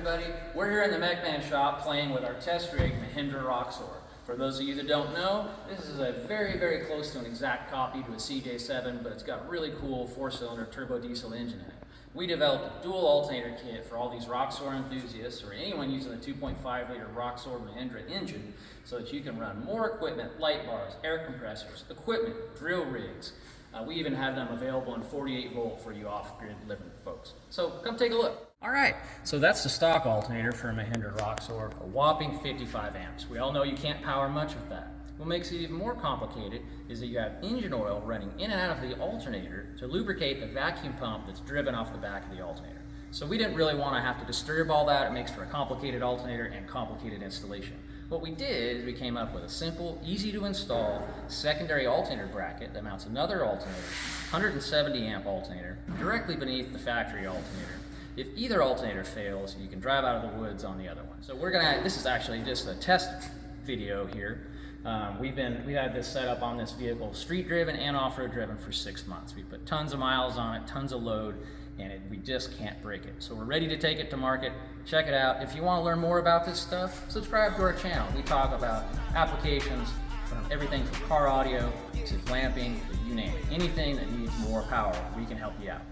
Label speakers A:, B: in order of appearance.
A: everybody. We're here in the Mechman shop playing with our test rig, Mahindra Roxor. For those of you that don't know, this is a very close to an exact copy to a CJ7, but it's got a really cool 4-cylinder turbo diesel engine in it. We developed a dual alternator kit for all these Roxor enthusiasts or anyone using the 2.5 liter Roxor Mahindra engine so that you can run more equipment, light bars, air compressors, equipment, drill rigs. We even have them available in 48 volt for you off-grid living folks. So come take a look. All right, so that's the stock alternator for a Mahindra Roxor, a whopping 55 amps. We all know you can't power much with that. What makes it even more complicated is that you have engine oil running in and out of the alternator to lubricate the vacuum pump that's driven off the back of the alternator. So we didn't really want to have to disturb all that. It makes for a complicated alternator and complicated installation. What we did is we came up with a simple, easy to install secondary alternator bracket that mounts another alternator, 170 amp alternator, directly beneath the factory alternator. If either alternator fails, you can drive out of the woods on the other one. So this is actually just a test video here. We've had this set up on this vehicle, street driven and off-road driven for 6 months. We put tons of miles on it, tons of load, and we just can't break it. So we're ready to take it to market. Check it out. If you want to learn more about this stuff, subscribe to our channel. We talk about applications from everything from car audio to glamping, you name it. Anything that needs more power, we can help you out.